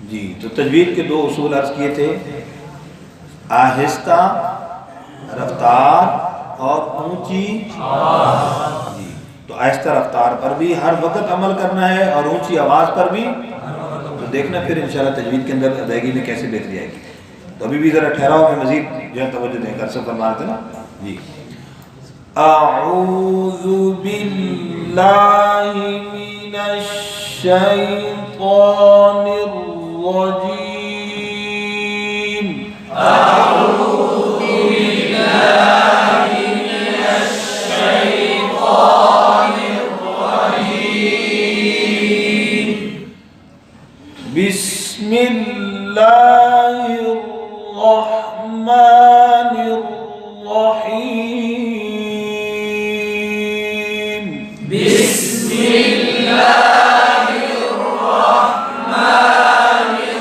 जी। तो तजवीद के दो उसूल अर्ज किए थे, आहिस्ता रफ्तार और ऊंची आवाज़। जी। तो आहिस्ता रफ्तार पर भी हर वक्त अमल करना है और ऊंची आवाज़ पर भी। तो देखना फिर इंशाल्लाह तजवीद के अंदर अदायगी में कैसे बेहतरी आएगी। तो अभी भी ज़रा ठहराव में मज़ीद जो है तवज्जो दें, कर सब फरमा रहे थे ना जी। अऊज़ु बिल्लाहि मिनश शैतानिर रजीम। अऊज़ु बिल्लाहि मिनश शैतानिर रजीम। बिस्मिल्लाहिर रहमानिर रहीम। बिस्मिल्लाहिर रहमानिर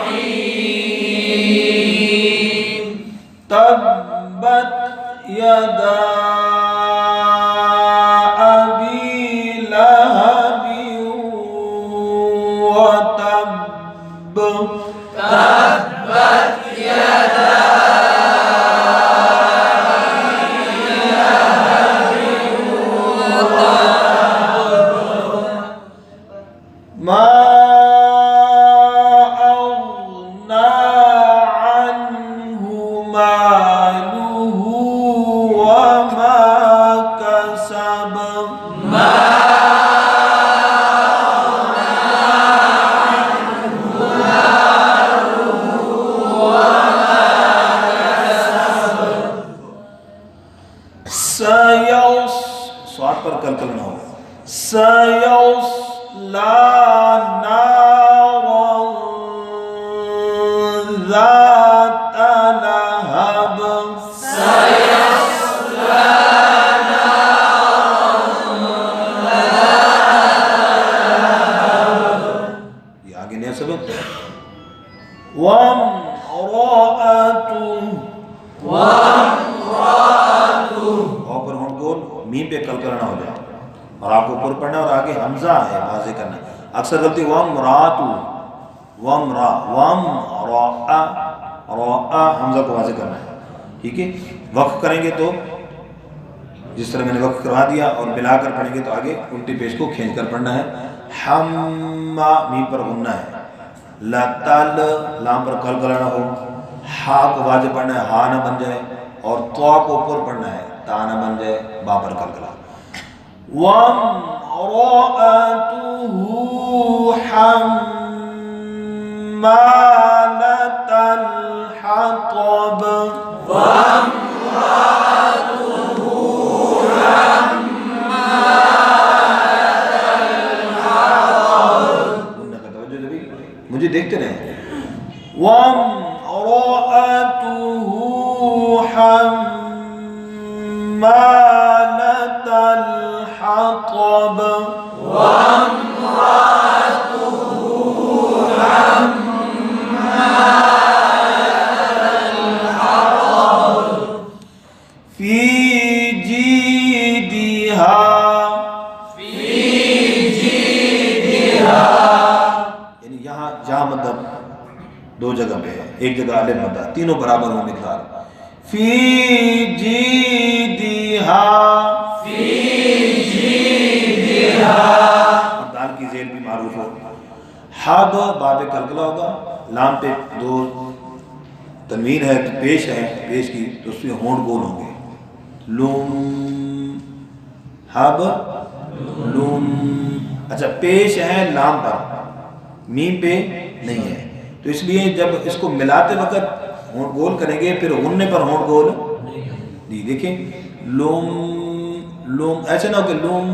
रहीम। तब्बत यदा अबी लहबिन व तब्ब। तब्बत यदा मा अग़ना अन्हु मालुहु व मा कसब। मा सयस स्वाद पर कलकल ना हो। सयस्ला नारन ज़ात लहब। सयस्ला नारन ज़ात लहब। ये आगे नया सबक। और होंठ गोल मीम पे कलकल ना हो जाए और आपको ऊपर पढ़ना और आगे हमजा है वाज़े करना। अक्सर गलती वमरातु वमरा वम रा हमजा को वाज़े करना है। ठीक है। वक्फ करेंगे तो जिस तरह मैंने वक्फ करवा दिया और मिलाकर पढ़ेंगे तो आगे उल्टी पेश को खींच कर पढ़ना है। हम्मा मीम पर गुन्ना है। लतल लाम पर कलकल ना हो। हा को वाज़े पढ़ना है, हा ना बन जाए। और तो को ऊपर पढ़ना है, ता ना बन जाए, बा पर कलकला। वम्राअतुहु हम्मालतल हतब। वम्राअतुहु हम्मालतल हतब। मुझे देखते रहे। वम्राअतुहु हम्मालतल हतब। वम्राअतुहु हम्मालतल हतब। फी जीदिहा। यानी यहाँ जा मतलब दो जगह पे है, एक जगह अलिफ मद्दा, तीनों बराबर हो मिक़दार। फी जीदिहा। दाल की जेल भी मारूफ हो। हब बाबे कलकला होगा। लाम पे दो तनवीन है, पेश है, पेश की तो उसमें होंठ गोल होंगे। लुम हब लुम। अच्छा पेश है लाम पर, मीम पे नहीं है, तो इसलिए जब इसको मिलाते वक्त होंठ गोल करेंगे फिर उन्ने पर होंठ गोल जी। देखिए लुम लुम ऐसे ना हो कि लुम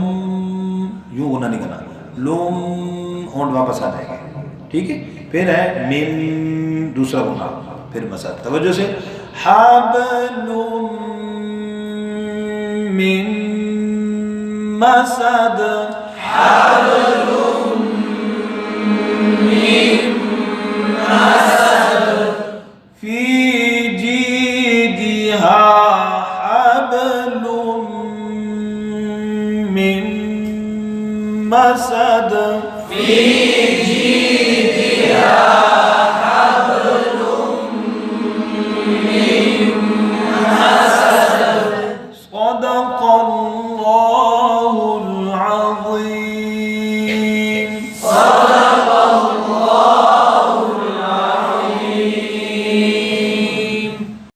यूं गुना नहीं करना। लुम होंठ वापस आ जाएंगे। ठीक है। फिर है मिन दूसरा गुना, फिर मसद तवज्जो से। हब्लुम मिन मसद। हब्लुम मिन मसद। फी जीदिहा हब्लुम मिन मसद। फी जीदिहा सदक़ल्लाह